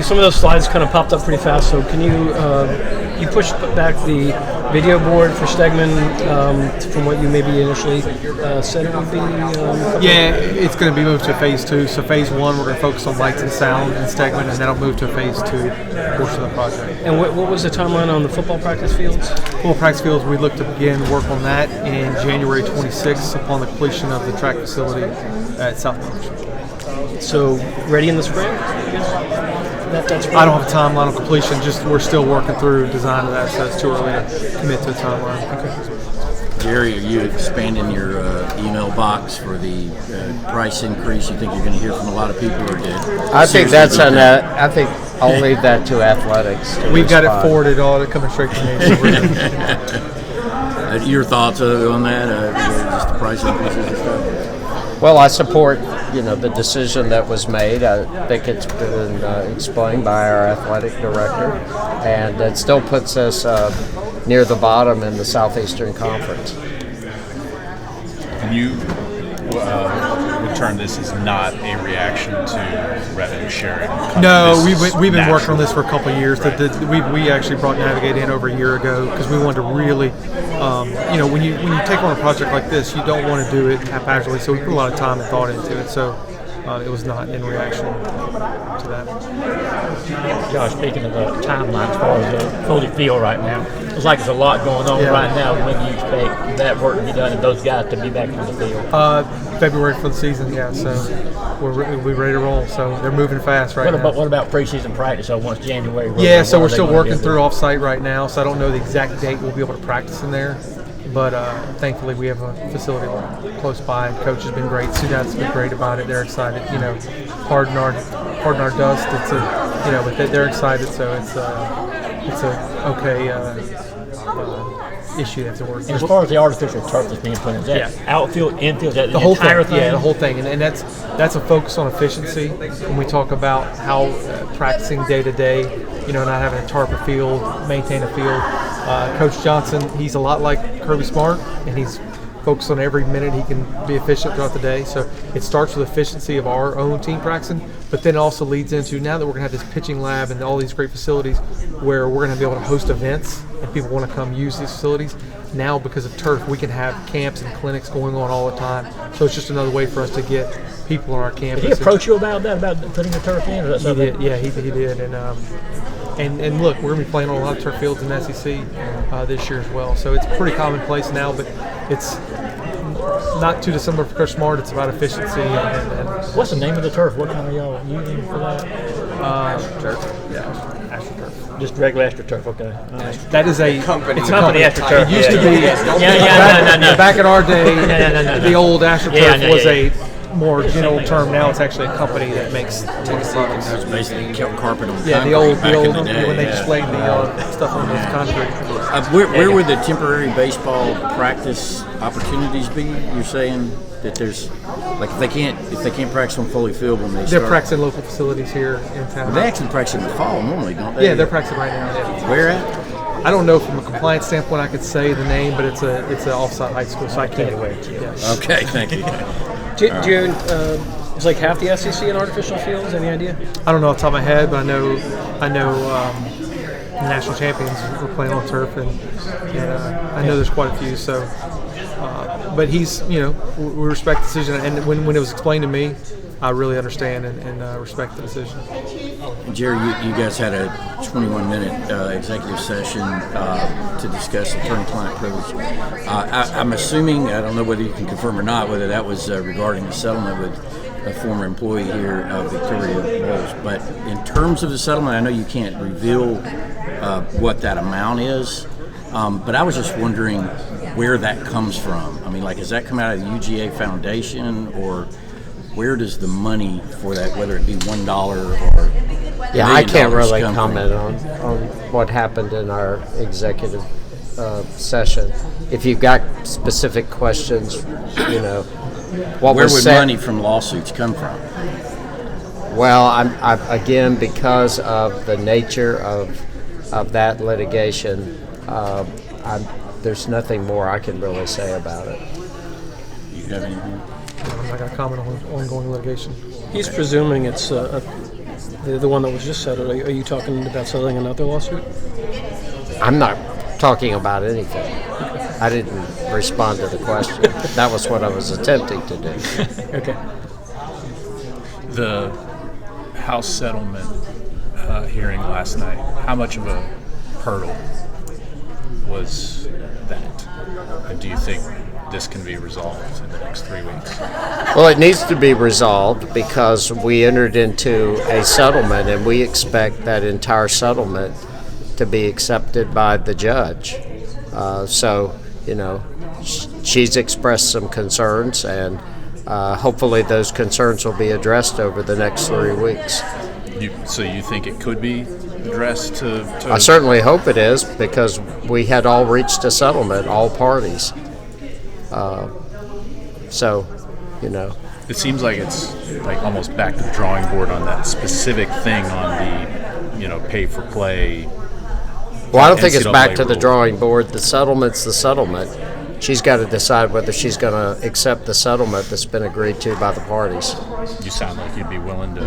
some of those slides kind of popped up pretty fast. So can you you pushed back the video board for Stegman from what you maybe initially said it would be? It's going to be moved to phase 2. So phase 1, we're going to focus on lights and sound in Stegman, and that'll move to phase 2 portion of the project. And what was the timeline on the football practice fields? Football practice fields, we look to begin work on that in January 26th upon the completion of the track facility at South Beach. So ready in the spring? I don't have a timeline on completion. Just we're still working through design of that, so it's too early to commit to a timeline. Okay. Jerry, are you expanding your email box for the price increase? You think you're going to hear from a lot of people, or did? I think that's I think I'll leave that to athletics. We've got it forwarded, all coming straight to me. Your thoughts on that? Just the price increases and stuff. Well, I support the decision that was made. I think it's been explained by our athletic director, and it still puts us near the bottom in the Southeastern Conference. Can you return this as not a reaction to revenue sharing? No, we've been working on this for a couple of years. Right. We actually brought Navigate in over a year ago because we wanted to really, when you take on a project like this, you don't want to do it haphazardly. So we put a lot of time and thought into it. So it was not in reaction to that. Josh, speaking of the timeline as far as the Foley Field right now, it's like there's a lot going on right now. When do you expect that work to be done and those guys to be back on the field? February for the season, so we're ready to roll. So they're moving fast now. What about preseason practice? So once January? So we're still working through off-site right now, so I don't know the exact date we'll be able to practice in there. But thankfully we have a facility close by. Coach has been great. Students have been great about it. They're excited. Pardon our dust. It's but they're excited. So it's a okay issue they have to work through. As far as the artificial turf that's being put in, is that outfield, infield, that the whole entire thing? Yeah, the whole thing, and that's a focus on efficiency when we talk about how practicing day to day, not having to tarp a field, maintain a field. Coach Johnson, he's a lot like Kirby Smart, and he's focused on every minute he can be efficient throughout the day. So it starts with efficiency of our own team practicing, but then it also leads into now that we're going to have this pitching lab and all these great facilities where we're going to be able to host events and people want to come use these facilities. Now, because of turf, we can have camps and clinics going on all the time. So it's just another way for us to get people on our campus. Did he approach you about that, about putting the turf in? Or he did. Yeah, he did. And look, we're going to be playing on a lot of turf fields in the SEC this year as well. So it's pretty commonplace now, but it's not too dissimilar for Coach Smart. It's about efficiency. And what's the name of the turf? What kind of y'all using for that? AstroTurf. Yeah, AstroTurf. Just regular AstroTurf, okay. That is a company. It's a company, AstroTurf. It used to be. No. Back in our day, the old AstroTurf was a more general term. Now it's actually a company that makes tennis products. That's basically carpet on concrete. Yeah, the old day, when they displayed the stuff on those concrete. Where would the temporary baseball practice opportunities be? You're saying that there's if they can't practice on Foley Field when they start. They're practicing local facilities here in town. They actually practice in the fall normally, don't they? Yeah, they're practicing right now. Yeah. Where at? I don't know from a compliance standpoint. I could say the name, but it's an off-site high school, so I can't wait. Yeah. Okay, thank you. June, it's like half the SEC in artificial fields. Any idea? I don't know off the top of my head, but I know national champions were playing on turf, and I know there's quite a few. So, but he's, we respect the decision, and when it was explained to me, I really understand and respect the decision. Jerry, you guys had a 21-minute executive session to discuss attorney-client privilege. I'm assuming, I don't know whether you can confirm or not, whether that was regarding the settlement with a former employee here of Victoria Bowls. But in terms of the settlement, I know you can't reveal what that amount is, but I was just wondering where that comes from. I mean, does that come out of the UGA Foundation, or where does the money for that, whether it be $1 or I can't really comment on what happened in our executive session. If you've got specific questions, what where was would said, money from lawsuits come from? Well, I'm again, because of the nature of that litigation, there's nothing more I can really say about it. You have anything? I'm not going to comment on ongoing litigation. He's presuming it's the one that was just settled, are you talking about settling another lawsuit? I'm not talking about anything. I didn't respond to the question. That was what I was attempting to do. Okay. The House settlement hearing last night, how much of a hurdle was that? And do you think this can be resolved in the next 3 weeks? Well, it needs to be resolved because we entered into a settlement, and we expect that entire settlement to be accepted by the judge. So, she's expressed some concerns, and hopefully those concerns will be addressed over the next 3 weeks. So you think it could be addressed to I certainly hope it is, because we had all reached a settlement, all parties. It seems like it's like almost back to the drawing board on that specific thing on the, pay for play. Well, I don't think it's back to the rule. drawing board. The settlement's the settlement. She's got to decide whether she's going to accept the settlement that's been agreed to by the parties. You sound like you'd be willing to,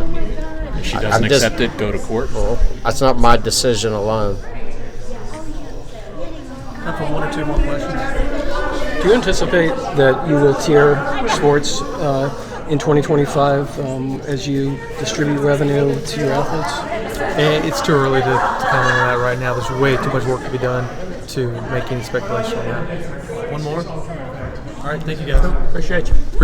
if she doesn't I'm just- accept it, go to court. Well, that's not my decision alone. Time for one or two more questions. Do you anticipate that you will tier sports in 2025 as you distribute revenue to your athletes? And it's too early to comment on that right now. There's way too much work to be done to make any speculation on that. One more? All right, thank you guys. Appreciate you.